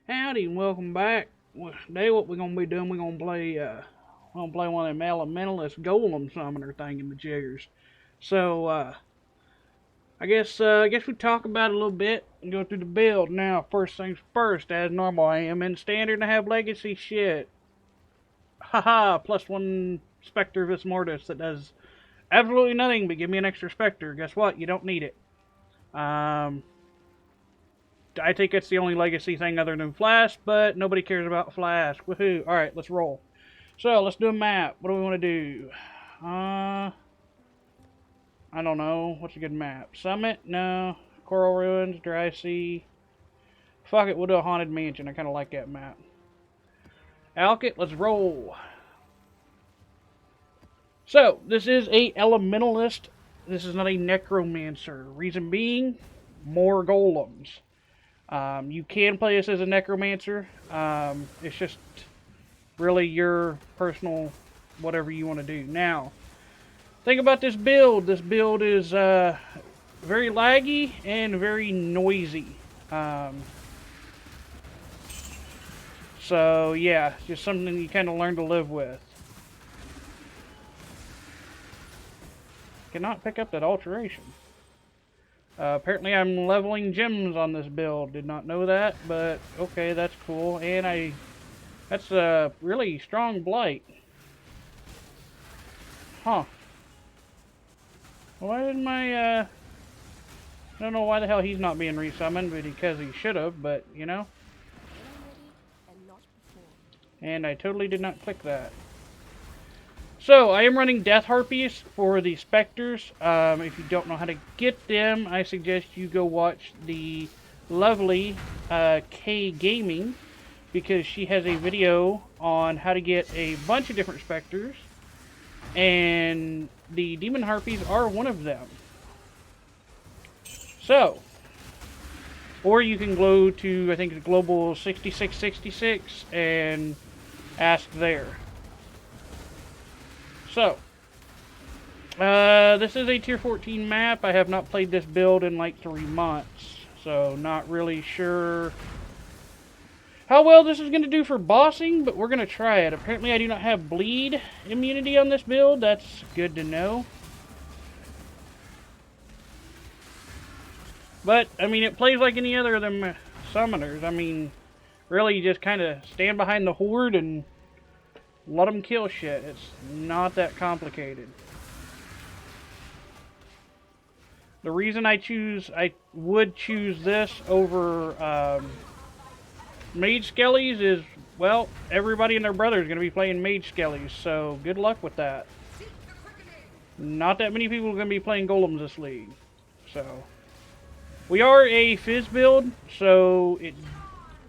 Howdy and welcome back. Today what we're gonna be doing, we're gonna play one of them Elementalist Golem Summoner thingamajiggers. So I guess we talk about it a little bit and go through the build. Now, first things first, as normal, I am in standard and I have legacy shit. Haha, plus one Spectre Vis Mortis that does absolutely nothing but give me an extra Spectre. Guess what? You don't need it. I think it's the only legacy thing other than Flash, but nobody cares about Flash. Woohoo. Alright, let's roll. So, let's do a map. What do we want to do? I don't know. What's a good map? Summit? No. Coral Ruins? Dry Sea? Fuck it, we'll do a Haunted Mansion. I kind of like that map. Alkit, let's roll. So, this is a Elementalist. This is not a Necromancer. Reason being, more golems. You can play this as a Necromancer. It's just really your personal whatever you want to do. Now, think about this build. This build is very laggy and very noisy. So, yeah, just something you kind of learn to live with. Cannot pick up that alteration. Apparently I'm leveling gems on this build. Did not know that, but okay, that's cool. And that's a really strong blight. Huh. Why didn't my, I don't know why the hell he's not being resummoned, but because he should have, but, you know. And I totally did not click that. So, I am running Death Harpies for the Spectres. If you don't know how to get them, I suggest you go watch the lovely K Gaming, because she has a video on how to get a bunch of different Spectres, and the Demon Harpies are one of them. So, or you can go to, I think it's Global 6666 and ask there. So, this is a tier 14 map. I have not played this build in like 3 months, so not really sure how well this is going to do for bossing, but we're going to try it. Apparently I do not have bleed immunity on this build. That's good to know. But, I mean, it plays like any other of them summoners. I mean, really you just kind of stand behind the horde and let them kill shit. It's not that complicated. The reason I would choose this over Mage Skellies is, well, everybody and their brother is going to be playing Mage Skellies, so good luck with that. Not that many people are going to be playing Golems this league. So, we are a Fizz build, so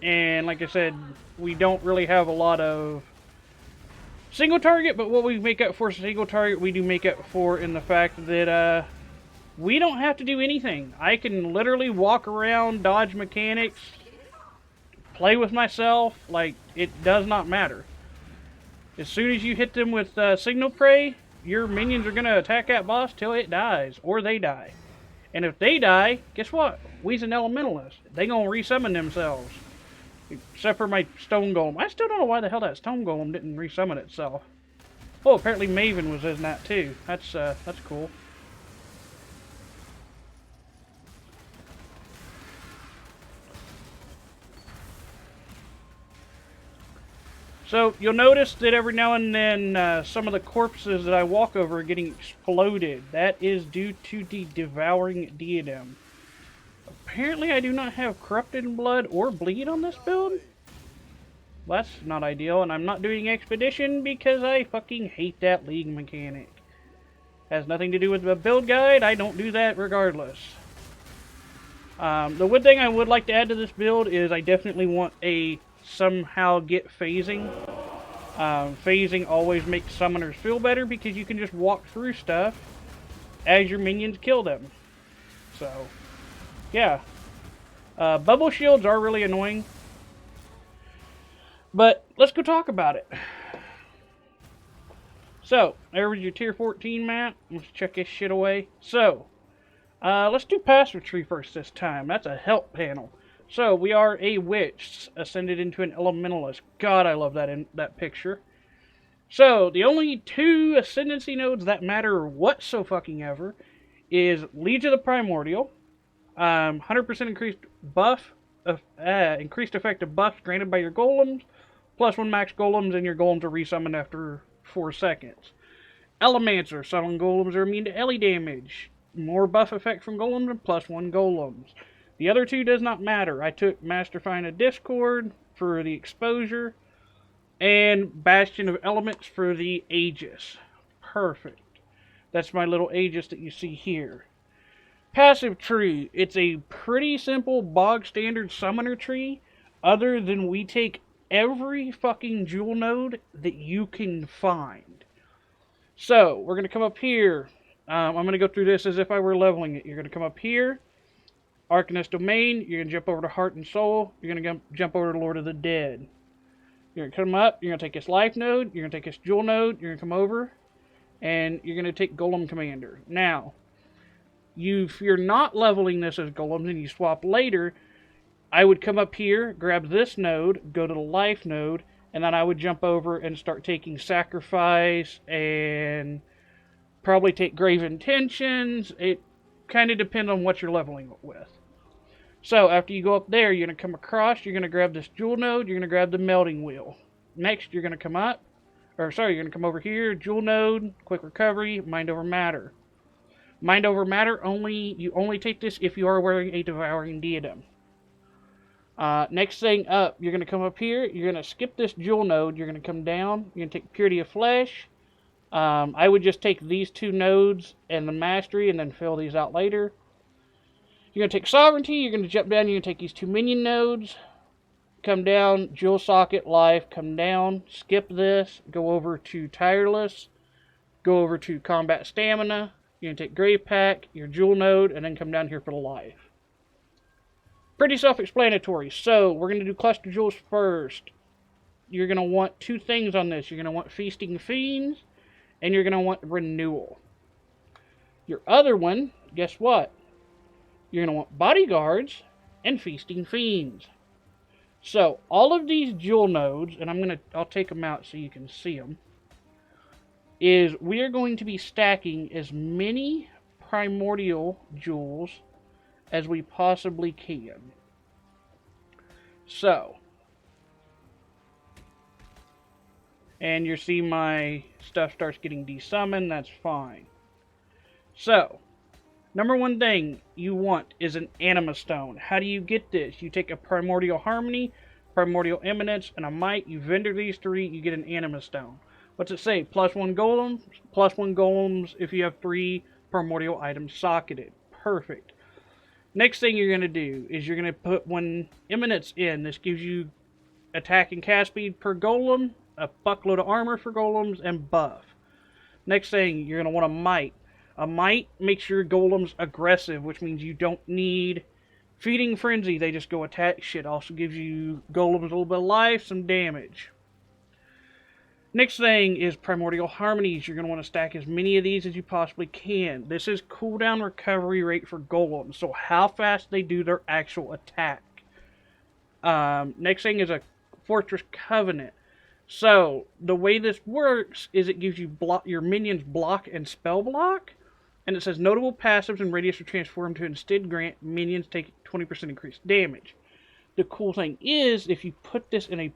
and like I said, we don't really have a lot of single target, but what we make up for single target, we do make up for in the fact that we don't have to do anything. I can literally walk around, dodge mechanics, play with myself, like, it does not matter. As soon as you hit them with signal prey, your minions are going to attack that boss till it dies, or they die. And if they die, guess what? We's an Elementalist. They going to resummon themselves. Except for my Stone Golem. I still don't know why the hell that Stone Golem didn't resummon itself. Oh, apparently Maven was in that too. That's cool. So, you'll notice that every now and then some of the corpses that I walk over are getting exploded. That is due to the Devouring Diadem. Apparently I do not have Corrupted Blood or Bleed on this build. Well, that's not ideal, and I'm not doing Expedition because I fucking hate that league mechanic. Has nothing to do with the build guide, I don't do that regardless. The one thing I would like to add to this build is I definitely want a somehow get phasing. Phasing always makes summoners feel better because you can just walk through stuff as your minions kill them. So, yeah. Bubble shields are really annoying. But, let's go talk about it. So, there was your tier 14 map. Let's check this shit away. So, let's do Passive Tree first this time. That's a help panel. So, we are a witch ascended into an elementalist. God, I love that picture. So, the only 2 ascendancy nodes that matter whatsoever is Liege of the Primordial, 100% increased buff, increased effective buffs granted by your golems, +1 max golems, and your golems are resummoned after 4 seconds. Elemancer, summon golems are immune to Ellie damage. More buff effect from golems and +1 golems. The other 2 does not matter. I took Masterfying a Discord for the exposure, and Bastion of Elements for the Aegis. Perfect. That's my little Aegis that you see here. Passive tree. It's a pretty simple bog standard summoner tree, other than we take every fucking jewel node that you can find. So, we're going to come up here. I'm going to go through this as if I were leveling it. You're going to come up here. Arcanist Domain. You're going to jump over to Heart and Soul. You're going to jump over to Lord of the Dead. You're going to come up. You're going to take this life node. You're going to take this jewel node. You're going to come over. And you're going to take Golem Commander. Now, if you're not leveling this as golems and you swap later, I would come up here, grab this node, go to the life node, and then I would jump over and start taking Sacrifice and probably take Grave Intentions. It kind of depends on what you're leveling with. So after you go up there, you're going to come across, you're going to grab this jewel node, you're going to grab the Melting Wheel. Next, you're going to come up, you're going to come over here, jewel node, quick recovery, Mind Over Matter. Mind Over Matter, you only take this if you are wearing a Devouring Diadem. Next thing up, you're going to come up here, you're going to skip this jewel node, you're going to come down, you're going to take Purity of Flesh. I would just take these 2 nodes and the Mastery and then fill these out later. You're going to take Sovereignty, you're going to jump down, you're going to take these 2 minion nodes, come down, Jewel Socket, Life, come down, skip this, go over to Tireless, go over to Combat Stamina, you're going to take Grave Pack, your Jewel node, and then come down here for the Life. Pretty self-explanatory. So, we're going to do Cluster Jewels first. You're going to want 2 things on this. You're going to want Feasting Fiends, and you're going to want Renewal. Your other one, guess what? You're going to want Bodyguards and Feasting Fiends. So, all of these jewel nodes, and I'll take them out so you can see them, is we are going to be stacking as many primordial jewels as we possibly can. So, and you see my stuff starts getting desummoned, that's fine. So, number 1 thing you want is an Anima Stone. How do you get this? You take a Primordial Harmony, Primordial Eminence, and a Might, you vendor these 3, you get an Anima Stone. What's it say? +1 golems, +1 golems if you have 3 primordial items socketed. Perfect. Next thing you're going to do is you're going to put 1 eminence in. This gives you attack and cast speed per golem, a fuckload of armor for golems, and buff. Next thing, you're going to want a might. A might makes your golems aggressive, which means you don't need Feeding Frenzy. They just go attack shit. Also gives you golems a little bit of life, some damage. Next thing is Primordial Harmonies. You're going to want to stack as many of these as you possibly can. This is cooldown recovery rate for golems, so how fast they do their actual attack. Next thing is a Fortress Covenant. So, the way this works is it gives you your minions block and spell block, and it says notable passives and radius are transformed to instead grant minions take 20% increased damage. The cool thing is, if you put this in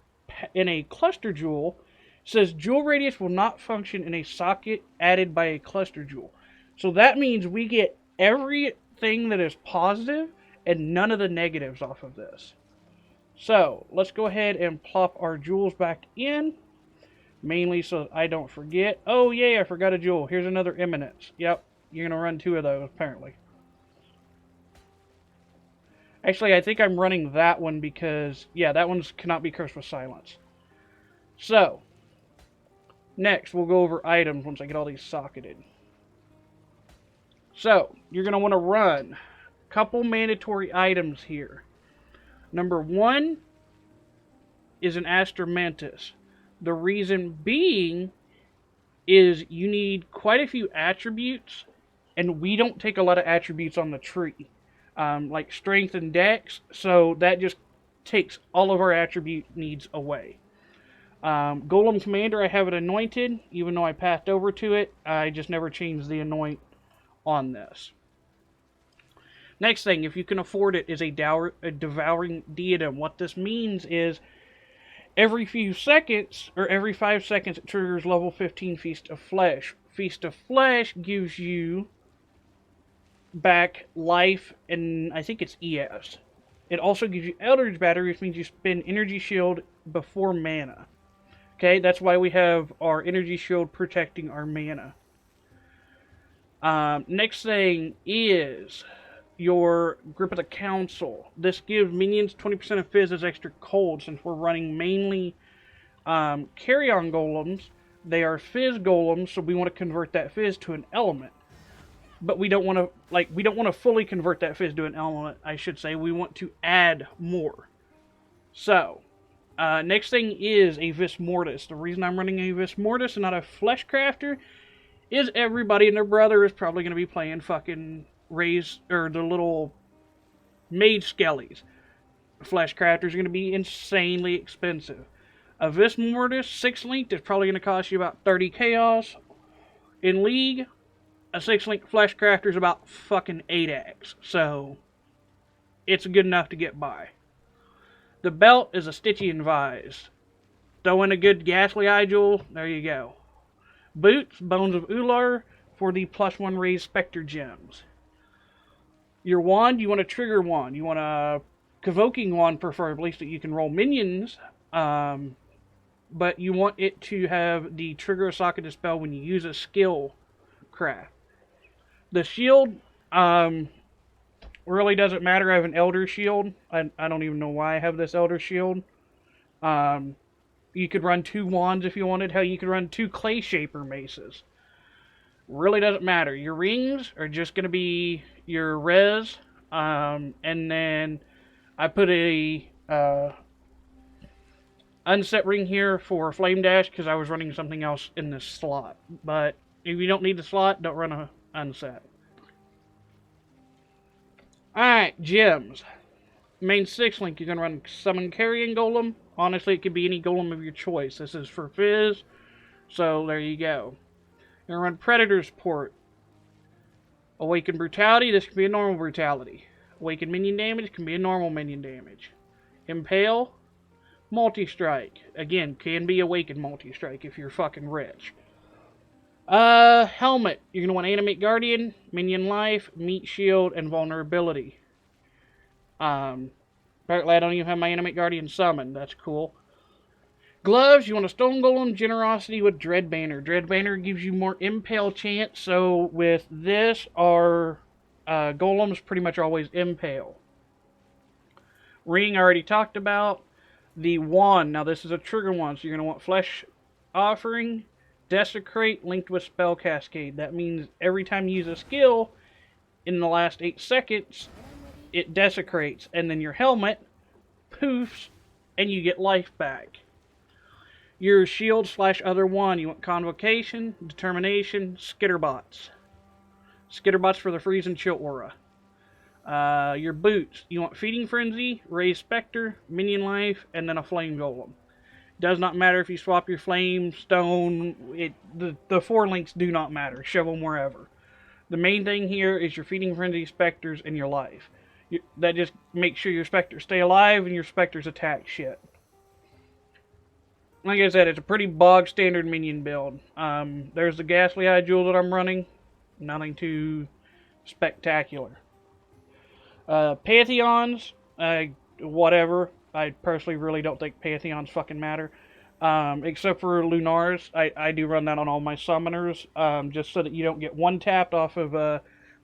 a cluster jewel, it says jewel radius will not function in a socket added by a cluster jewel. So that means we get everything that is positive and none of the negatives off of this. So, let's go ahead and plop our jewels back in. Mainly so I don't forget. Oh, yeah, I forgot a jewel. Here's another Eminence. Yep, you're going to run 2 of those, apparently. Actually, I think I'm running that one because, yeah, that one cannot be cursed with silence. So, next, we'll go over items once I get all these socketed. So, you're going to want to run a couple mandatory items here. Number 1 is an Aster Mantis. The reason being is you need quite a few attributes, and we don't take a lot of attributes on the tree. like strength and dex, so that just takes all of our attribute needs away. Golem Commander, I have it anointed, even though I passed over to it. I just never changed the anoint on this. Next thing, if you can afford it, is a Devouring Diadem. What this means is every few seconds, or every 5 seconds, it triggers level 15 Feast of Flesh. Feast of Flesh gives you back life, and I think it's ES. It also gives you Eldritch Battery, which means you spend Energy Shield before mana. Okay, that's why we have our Energy Shield protecting our mana. Next thing is your Grip of the Council. This gives minions 20% of Fizz as extra cold. Since we're running mainly Carrion Golems, they are Fizz Golems, so we want to convert that Fizz to an element. But we don't want to fully convert that Fizz to an element, I should say. We want to add more. So, next thing is a Vis Mortis. The reason I'm running a Vis Mortis and not a Flesh Crafter is everybody and their brother is probably going to be playing fucking the little Mage Skellies. Flesh Crafters are going to be insanely expensive. A Vis Mortis 6-linked is probably going to cost you about 30 chaos. In League, a 6-link Flesh Crafter is about fucking 8x. So, it's good enough to get by. The belt is a Stygian Vise. Throw in a good Ghastly Eye Jewel, there you go. Boots, Bones of Ular, for the +1 raised Spectre Gems. Your wand, you want a trigger wand. You want a Convoking wand, preferably, so that you can roll minions. But you want it to have the trigger of Socket Dispel when you use a skill craft. The shield, really doesn't matter. I have an Elder Shield. I don't even know why I have this Elder Shield. You could run 2 wands if you wanted. Hell, you could run 2 Clay Shaper Maces. Really doesn't matter. Your rings are just going to be your res. And then I put a unset ring here for Flame Dash because I was running something else in this slot. But if you don't need the slot, don't run a unset. Alright, gems. Main 6-link, you're going to run Summon Carrion Golem. Honestly, it could be any golem of your choice. This is for Fizz, so there you go. You're going to run Predator's Port. Awaken Brutality, this can be a normal brutality. Awaken Minion Damage can be a normal minion damage. Impale, Multi-Strike. Again, can be Awaken Multi-Strike if you're fucking rich. Helmet, you're going to want Animate Guardian, Minion Life, Meat Shield, and Vulnerability. Apparently I don't even have my Animate Guardian summoned. That's cool. Gloves, you want a Stone Golem, Generosity with Dread Banner. Dread Banner gives you more Impale chance, so with this, our Golems pretty much always Impale. Ring, I already talked about. The Wand, now this is a trigger wand, so you're going to want Flesh Offering, Desecrate, linked with Spell Cascade. That means every time you use a skill, in the last 8 seconds, it desecrates, and then your helmet poofs, and you get life back. Your shield / other one, you want Convocation, Determination, Skitterbots. Skitterbots for the Freeze and Chill aura. Your boots, you want Feeding Frenzy, Raise Spectre, Minion Life, and then a Flame Golem. Does not matter if you swap your Flame, Stone, the 4 links do not matter. Shove them wherever. The main thing here is your Feeding Frenzy, Spectres, and your life. That just makes sure your Spectres stay alive and your Spectres attack shit. Like I said, it's a pretty bog standard minion build. There's the Ghastly Eye Jewel that I'm running. Nothing too spectacular. Pantheons, whatever. I personally really don't think Pantheons fucking matter. Except for Lunars. I do run that on all my summoners. Just so that you don't get one tapped off of a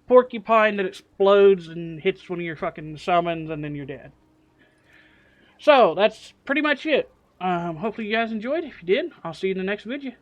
Porcupine that explodes and hits one of your fucking summons and then you're dead. So, that's pretty much it. Hopefully you guys enjoyed. If you did, I'll see you in the next video.